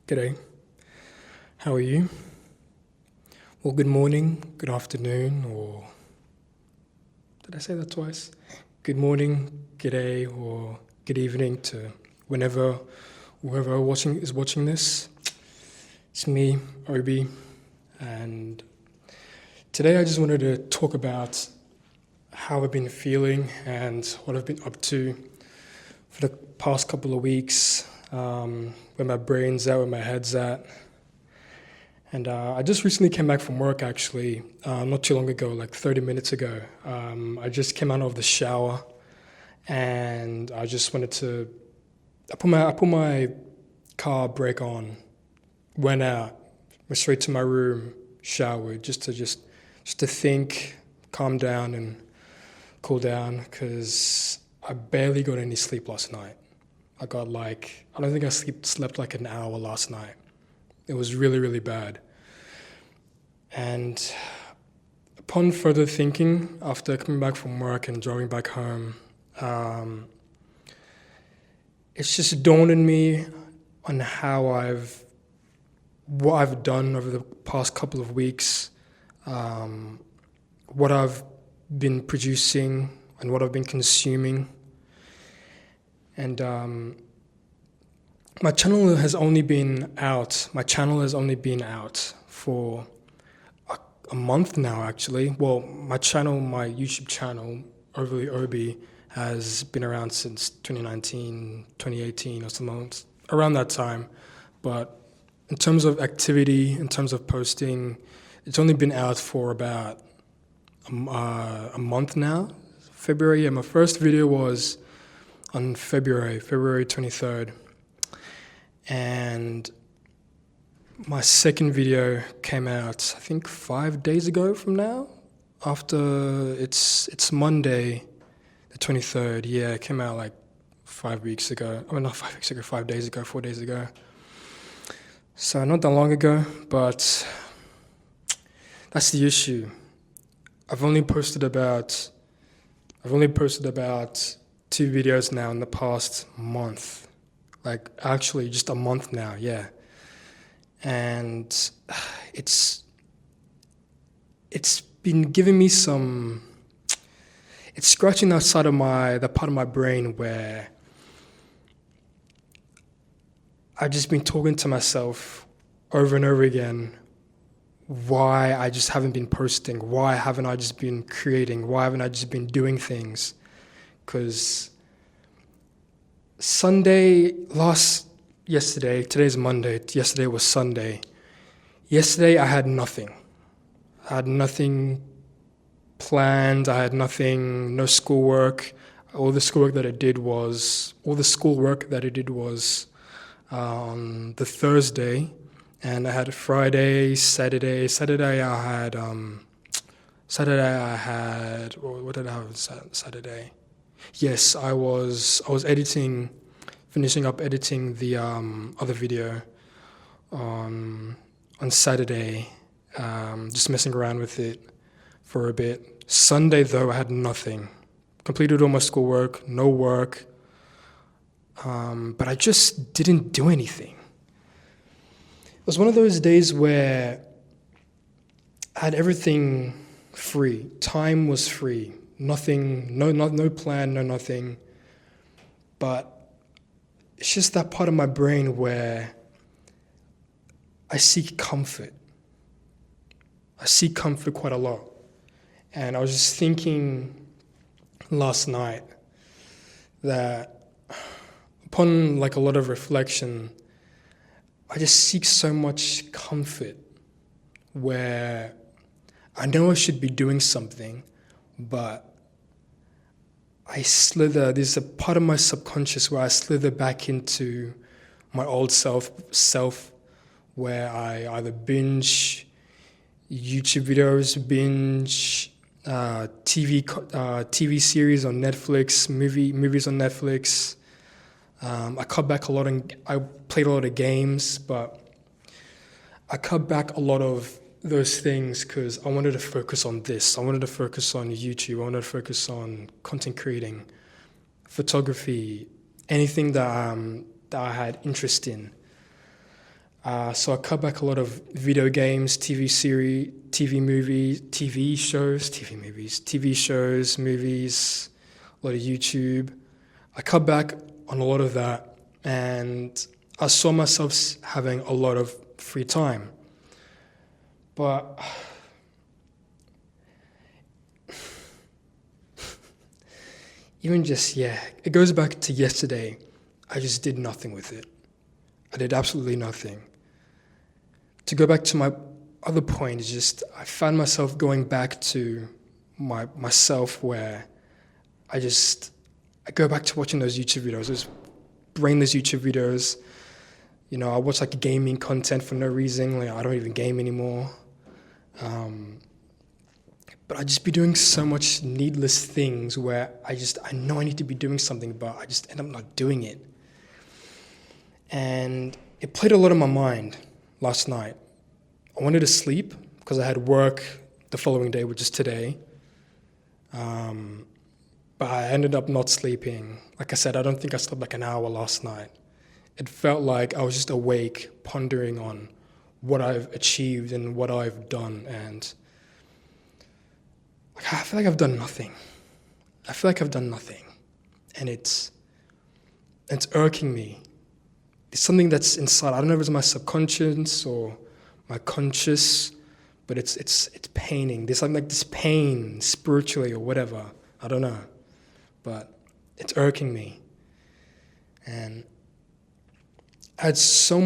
G'day, how are you? Well, good morning, good afternoon, or did I say that twice? Good morning, g'day, or good evening to whenever, whoever is watching this. It's me, Obi, and today I just wanted to talk about how I've been feeling and what I've been up to for the past couple of weeks, where my brain's at, where my head's at. And I just recently came back from work, actually, not too long ago, like 30 minutes ago. I just came out of the shower, and I just wanted to. I put my car brake on, went out, went straight to my room, showered, just to think, calm down, and cool down, because I barely got any sleep last night. I don't think I slept like an hour last night. It was really, really bad. And upon further thinking, after coming back from work and driving back home, it's just dawned on me on what I've done over the past couple of weeks, what I've been producing and what I've been consuming. And my channel has only been out for a month now, actually. Well, my YouTube channel, Overly Obi, has been around since 2019, 2018 or something, around that time. But in terms of activity, in terms of posting, it's only been out for about a month now. February, my first video was on February 23rd. And my second video came out, I think 5 days ago from now. After it's Monday, the 23rd. Yeah, it came out like 5 weeks ago. I mean, not 5 weeks ago, 5 days ago, 4 days ago. So not that long ago, but that's the issue. I've only posted about 2 videos now in the past month. Like, actually, just a month now, yeah. And it's been giving me it's scratching the part of my brain where I've just been talking to myself over and over again, why I just haven't been posting, why haven't I just been creating, why haven't I just been doing things? Because today's Monday, yesterday was Sunday. Yesterday I had nothing. I had nothing planned, no schoolwork. All the schoolwork that I did was on the Thursday, and I had Friday, Saturday. What did I have on Saturday? Yes, I was finishing up editing the other video on Saturday, just messing around with it for a bit. Sunday, though, I had nothing. Completed all my schoolwork, no work, but I just didn't do anything. It was one of those days where I had everything free. Time was free. Nothing, no plan, no nothing. But it's just that part of my brain where I seek comfort. I seek comfort quite a lot. And I was just thinking last night that upon like a lot of reflection, I just seek so much comfort where I know I should be doing something, but there's a part of my subconscious where I slither back into my old self where I either binge YouTube videos, binge TV series on Netflix, movies on Netflix. I cut back a lot I played a lot of games, but I cut back a lot of those things because I wanted to focus on this. I wanted to focus on YouTube. I wanted to focus on content creating, photography, anything that I had interest in. So I cut back a lot of video games, TV series, TV movies, TV shows, movies, a lot of YouTube. I cut back on a lot of that, and I saw myself having a lot of free time. But even just, it goes back to yesterday. I just did nothing with it. I did absolutely nothing. To go back to my other point is just I found myself going back to myself where I go back to watching those YouTube videos, those brainless YouTube videos. You know, I watch like gaming content for no reason. Like I don't even game anymore. But I just be doing so much needless things where I know I need to be doing something, but I just end up not doing it. And it played a lot on my mind last night. I wanted to sleep because I had work the following day, which is today. But I ended up not sleeping. Like I said, I don't think I slept like an hour last night. It felt like I was just awake, pondering on what I've achieved and what I've done. And I feel like I've done nothing. And it's irking me. It's something that's inside. I don't know if it's my subconscious or my conscious, but it's paining. There's like this pain spiritually or whatever. I don't know. But it's irking me. And I had so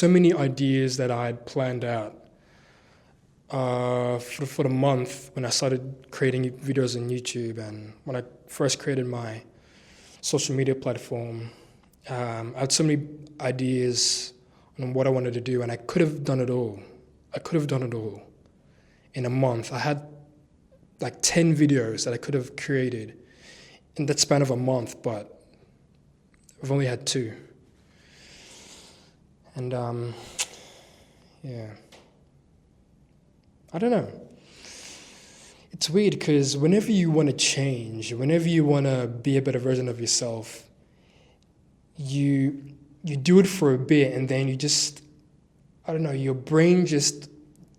many ideas that I had planned out for the month when I started creating videos on YouTube and when I first created my social media platform. I had so many ideas on what I wanted to do, and I could have done it all. In a month. I had like 10 videos that I could have created in that span of a month, but I've only had 2. And I don't know. It's weird because whenever you want to change, whenever you want to be a better version of yourself, you do it for a bit and then you just, I don't know, your brain just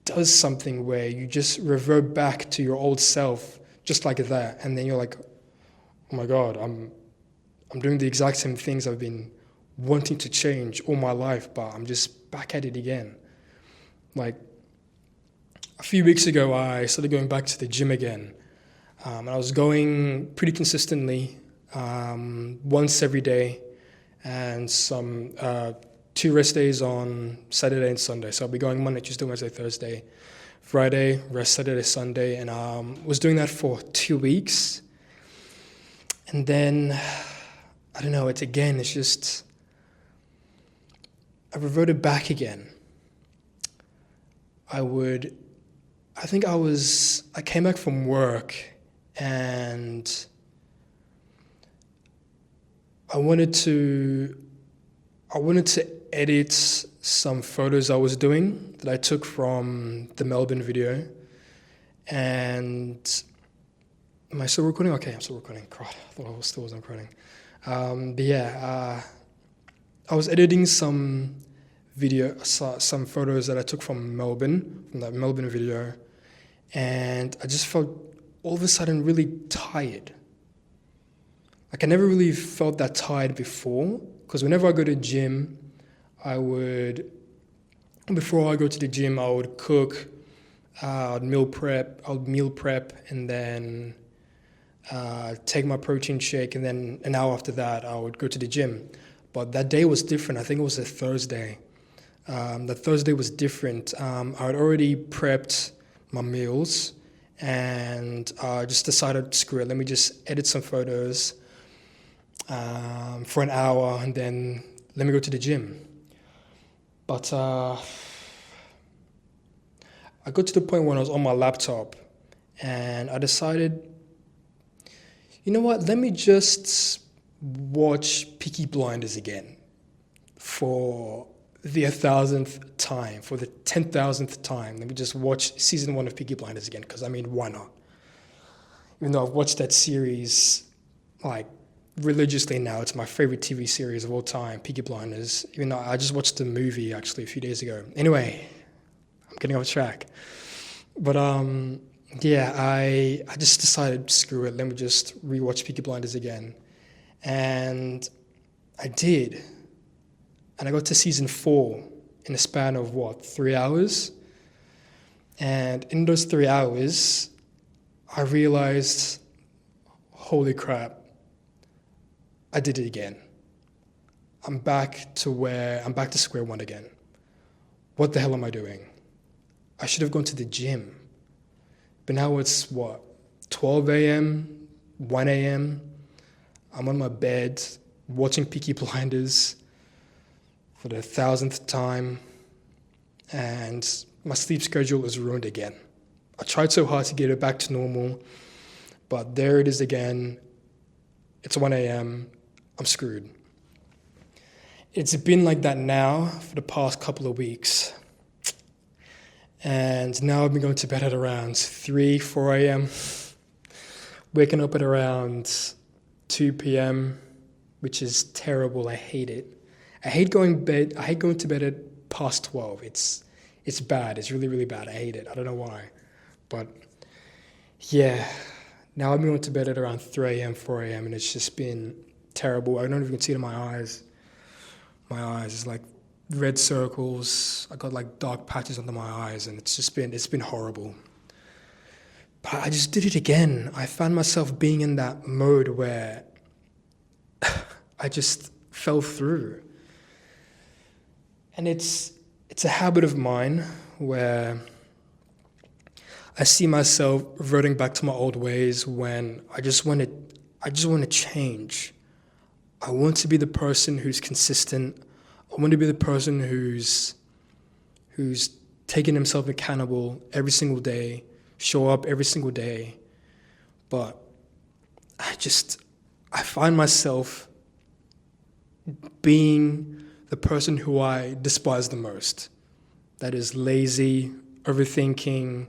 does something where you just revert back to your old self just like that. And then you're like, oh my God, I'm doing the exact same things I've been wanting to change all my life, but I'm just back at it again. Like a few weeks ago, I started going back to the gym again. And I was going pretty consistently, once every day, and some 2 rest days on Saturday and Sunday. So I'll be going Monday, Tuesday, Wednesday, Thursday, Friday, rest Saturday, Sunday, and was doing that for 2 weeks. And then, I don't know, it's just, I reverted back again. I came back from work and I wanted to edit some photos I was doing that I took from the Melbourne video. And am I still recording? Okay, I'm still recording. God, I thought I still wasn't recording. I was editing some photos that I took from Melbourne, from that Melbourne video, and I just felt all of a sudden really tired. Like I never really felt that tired before, because whenever I go to the gym, before I go to the gym, I would cook, I'd meal prep, and then take my protein shake, and then an hour after that, I would go to the gym. But that day was different. I think it was a Thursday. That Thursday was different. I had already prepped my meals, and I just decided, screw it, let me just edit some photos for an hour, and then let me go to the gym. But I got to the point when I was on my laptop, and I decided, you know what, let me just watch Peaky Blinders again for the 1,000th time, for the 10,000th time. Let me just watch season 1 of Peaky Blinders again, because I mean, why not? Even though I've watched that series like religiously now. It's my favorite TV series of all time, Peaky Blinders. Even though I just watched the movie actually a few days ago. Anyway, I'm getting off track. But yeah, I just decided, screw it, let me just rewatch Peaky Blinders again. And I did. And I got to season 4 in a span of 3 hours? And in those 3 hours, I realized, holy crap, I did it again. I'm back to square one again. What the hell am I doing? I should have gone to the gym. But now it's 12 a.m., 1 a.m. I'm on my bed watching Peaky Blinders for the 1,000th time, and my sleep schedule is ruined again. I tried so hard to get it back to normal, but there it is again. It's 1 a.m. I'm screwed. It's been like that now for the past couple of weeks. And now I've been going to bed at around 3, 4 a.m., waking up at around 2 p.m., which is terrible. I hate it. I hate going to bed at past 12. It's bad. It's really, really bad. I hate it. I don't know why. But yeah, now I've been going to bed at around 3 a.m., 4 a.m., and it's just been terrible. I don't even see it in my eyes. My eyes is like red circles. I got like dark patches under my eyes, and it's been horrible. But I just did it again. I found myself being in that mode where I just fell through. And it's a habit of mine where I see myself reverting back to my old ways when I just want to change. I want to be the person who's consistent. I want to be the person who's taking himself accountable every single day, show up every single day. But I find myself being the person who I despise the most. That is lazy, overthinking,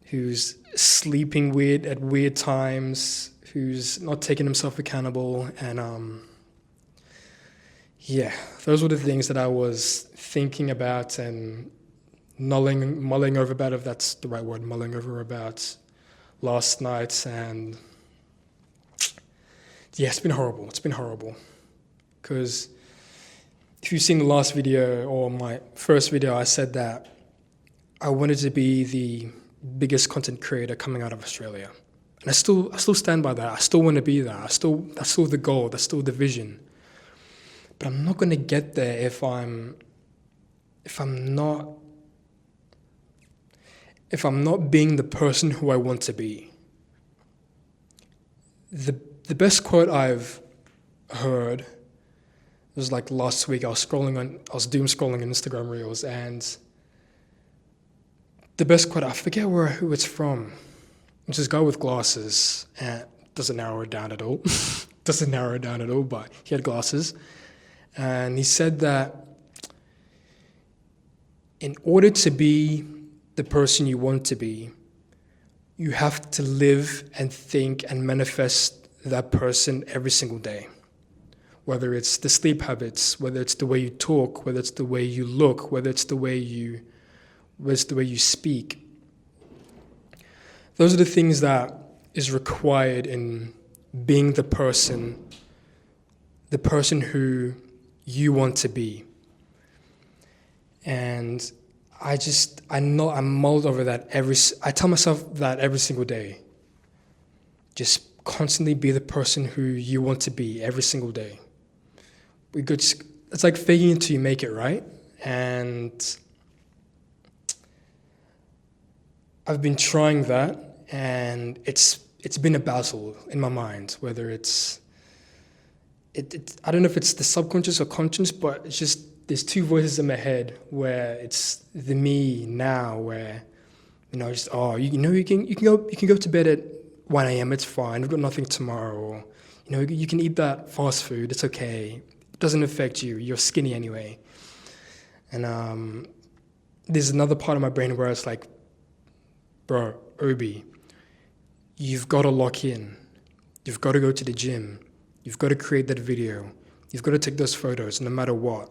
who's sleeping weird at weird times, who's not taking himself accountable. And yeah, those were the things that I was thinking about and mulling over about, if that's the right word, mulling over about last night. And yeah, it's been horrible. It's been horrible. Because if you've seen the last video or my first video, I said that I wanted to be the biggest content creator coming out of Australia. And I still stand by that. I still want to be that. That's still the goal. That's still the vision. But I'm not going to get there if I'm not being the person who I want to be. The best quote I've heard was like last week. I was doom scrolling on Instagram Reels, and the best quote, I forget who it's from. It's this guy with glasses, and doesn't narrow it down at all. But he had glasses. And he said that in order to be the person you want to be, you have to live and think and manifest that person every single day. Whether it's the sleep habits, whether it's the way you talk, whether it's the way you look, whether it's the way you speak. Those are the things that is required in being the person who you want to be. And I know I'm mulled over that I tell myself that every single day. Just constantly be the person who you want to be every single day. It's like faking it until you make it, right? And I've been trying that, and it's been a battle in my mind, whether I don't know if it's the subconscious or conscious, but it's just there's two voices in my head where it's the me now, where you can go to bed at 1 a.m. It's fine. We've got nothing tomorrow. Or, you can eat that fast food. It's okay. It doesn't affect you. You're skinny anyway. And there's another part of my brain where it's like, bro, Obi, you've got to lock in. You've got to go to the gym. You've got to create that video. You've got to take those photos no matter what.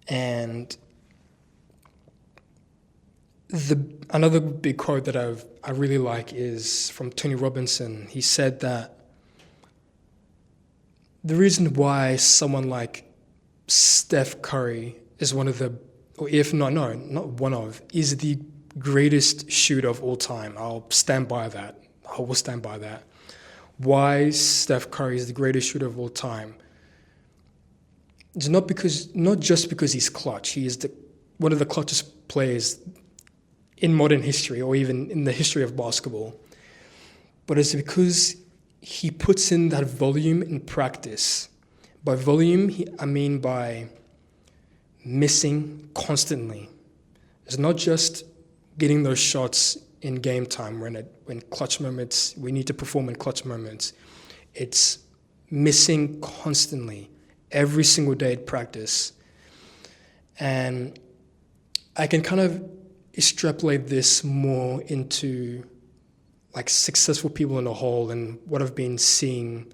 And another big quote that I really like is from Tony Robinson. He said that the reason why someone like Steph Curry is one of the, or if not, no, not one of, is the greatest shooter of all time. I'll stand by that. I will stand by that. Why Steph Curry is the greatest shooter of all time? It's not just because he's clutch. He is one of the clutchest players in modern history, or even in the history of basketball. But it's because he puts in that volume in practice. By volume, I mean by missing constantly. It's not just getting those shots in game time when clutch moments, we need to perform in clutch moments. It's missing constantly, every single day at practice. And I can kind of extrapolate this more into like successful people in a whole, and what I've been seeing.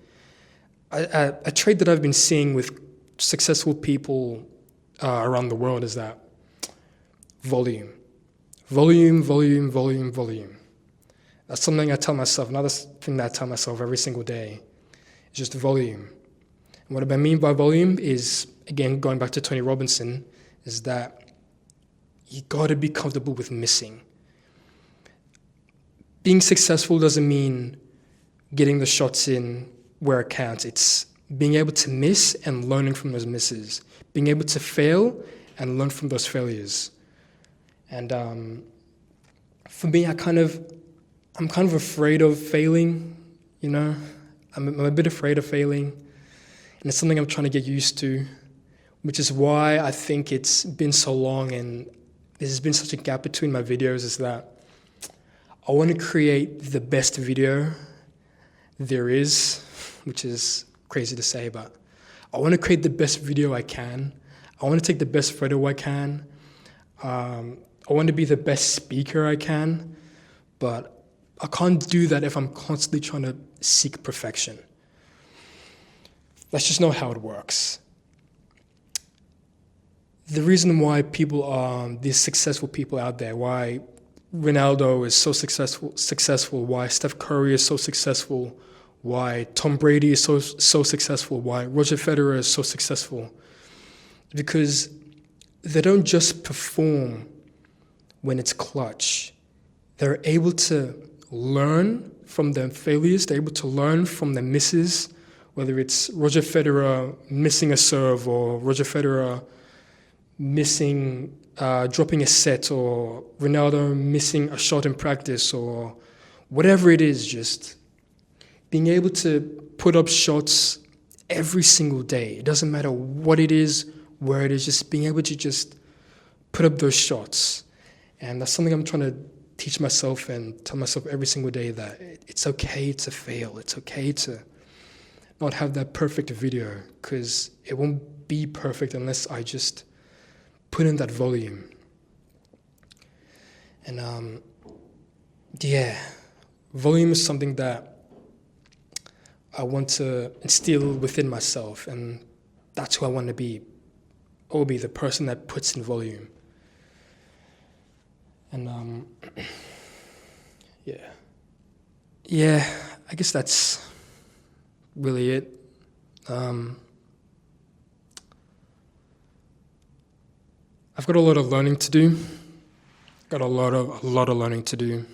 A trait that I've been seeing with successful people around the world is that volume. Volume, volume, volume, volume. That's something I tell myself. Another thing that I tell myself every single day is just volume. And what I mean by volume is, again, going back to Tony Robinson, is that you got to be comfortable with missing. Being successful doesn't mean getting the shots in where it counts. It's being able to miss and learning from those misses. Being able to fail and learn from those failures. And for me, I'm kind of afraid of failing, you know? I'm a bit afraid of failing. And it's something I'm trying to get used to, which is why I think it's been so long and there's been such a gap between my videos, is that I want to create the best video there is, which is crazy to say, but I want to create the best video I can. I want to take the best photo I can. I want to be the best speaker I can, but I can't do that if I'm constantly trying to seek perfection. That's just not how it works. The reason why people are these successful people out there, why Ronaldo is so successful, why Steph Curry is so successful, why Tom Brady is so successful, why Roger Federer is so successful, because they don't just perform when it's clutch. They're able to learn from their failures, they're able to learn from their misses, whether it's Roger Federer missing a serve or Roger Federer missing, dropping a set, or Ronaldo missing a shot in practice, or whatever it is, just being able to put up shots every single day. It doesn't matter what it is, where it is, just being able to just put up those shots. And that's something I'm trying to teach myself and tell myself every single day, that it's okay to fail. It's okay to not have that perfect video, because it won't be perfect unless I just put in that volume. And volume is something that I want to instill within myself, and that's who I want to be. I will be the person that puts in volume. And I guess that's really it. I've got a lot of learning to do. Got a lot of learning to do.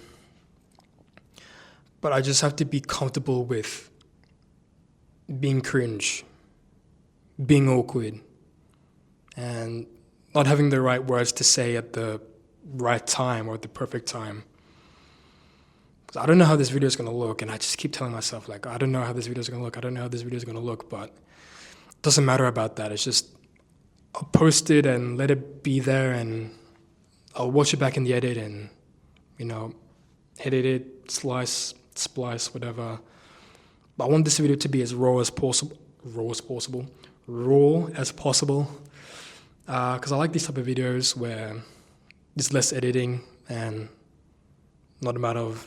But I just have to be comfortable with being cringe, being awkward, and not having the right words to say at the right time or at the perfect time. Because I don't know how this video is going to look, and I just keep telling myself, like, I don't know how this video is going to look, I don't know how this video is going to look, but it doesn't matter about that. It's just, I'll post it and let it be there, and I'll watch it back in the edit and, edit it, slice, splice, whatever. But I want this video to be as raw as possible, because I like these type of videos where there's less editing and not a matter of,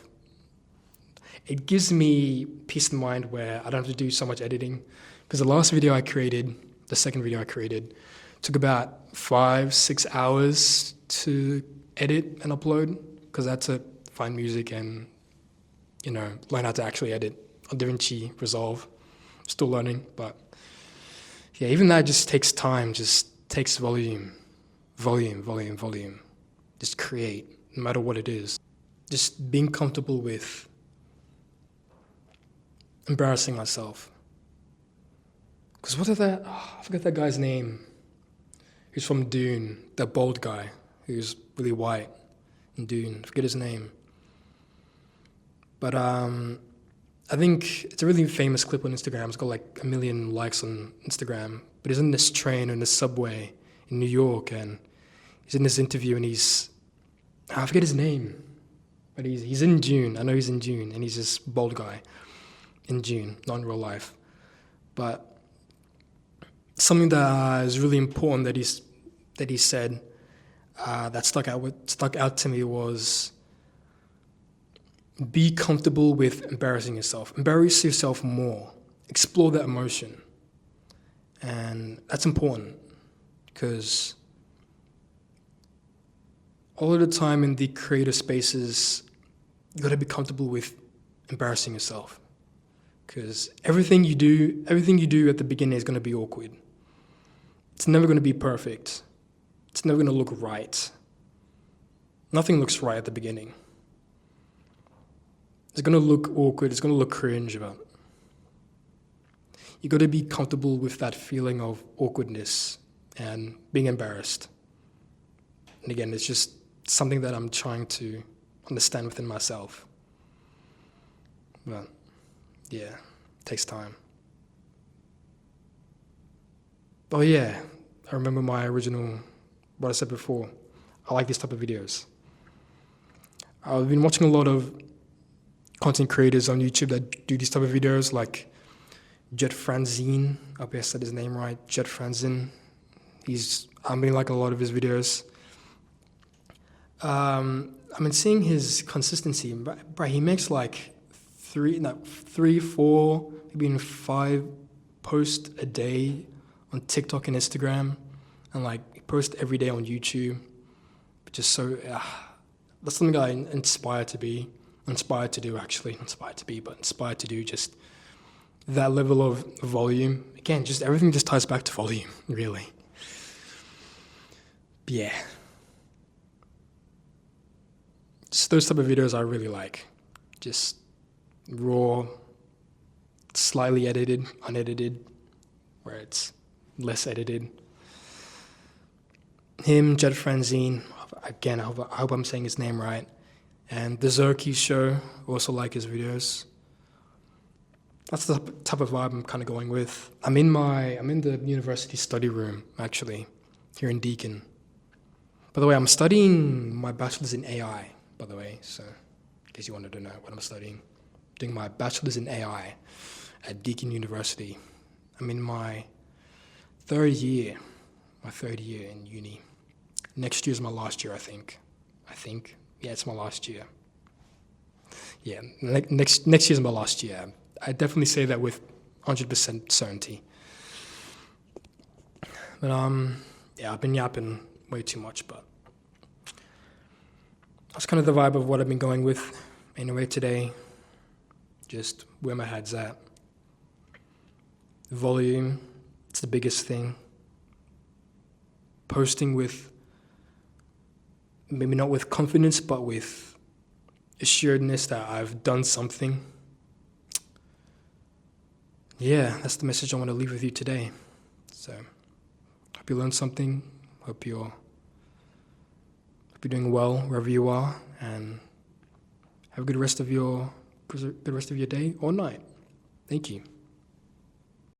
it gives me peace of mind where I don't have to do so much editing. Because the last video I created, the second video I created, took about 5-6 hours to edit and upload, because I had to find music and, learn how to actually edit on DaVinci Resolve. Still learning, but yeah, even that just takes time, just takes volume. Just create, no matter what it is. Just being comfortable with embarrassing myself. Because I forget that guy's name. He's from Dune, that bald guy who's really white in Dune. I forget his name. But I think it's a really famous clip on Instagram. It's got like 1 million likes on Instagram. But he's in this train or in this subway in New York, and he's in this interview, and I forget his name, but he's in Dune. I know he's in Dune, and he's this bald guy in Dune, not in real life. But something that is really important that he said that stuck out to me was, be comfortable with embarrassing yourself. Embarrass yourself more. Explore that emotion. And that's important, because all of the time in the creative spaces, you got to be comfortable with embarrassing yourself. Because everything you do at the beginning is going to be awkward. It's never going to be perfect. It's never going to look right. Nothing looks right at the beginning. It's going to look awkward. It's going to look cringe. But you got to be comfortable with that feeling of awkwardness and being embarrassed. And again, it's just something that I'm trying to understand within myself. But yeah, it takes time. Oh yeah, I remember what I said before. I like these type of videos. I've been watching a lot of content creators on YouTube that do these type of videos, like Jet Franzine. I hope I said his name right. Jet Franzine. I've been liking a lot of his videos. I've been seeing his consistency. But he makes like 3, 4, maybe even 5 posts a day on TikTok and Instagram, and like he posts every day on YouTube. That's something I inspire to do. Just that level of volume. Again, just everything just ties back to volume, really. But yeah. Just those type of videos I really like. Just raw, slightly edited, unedited, where it's less edited. Him, Jet Franzine, again, I hope I'm saying his name right. And the Zerky Show, also like his videos. That's the type of vibe I'm kind of going with. I'm in the university study room, actually, here in Deakin. By the way, I'm studying my bachelor's in AI, by the way, so in case you wanted to know what I'm studying. Doing my bachelor's in AI at Deakin University. I'm in my third year in uni. Next year's my last year, I think. Yeah, it's my last year. Yeah, next year's my last year. I definitely say that with 100% certainty. But yeah, I've been yapping way too much, but that's kind of the vibe of what I've been going with anyway today. Just where my head's at. Volume, it's the biggest thing. Posting with, maybe not with confidence, but with assuredness that I've done something. Yeah, that's the message I want to leave with you today. So, hope you learned something. Hope you're doing well wherever you are, and have a good rest of your day or night. Thank you.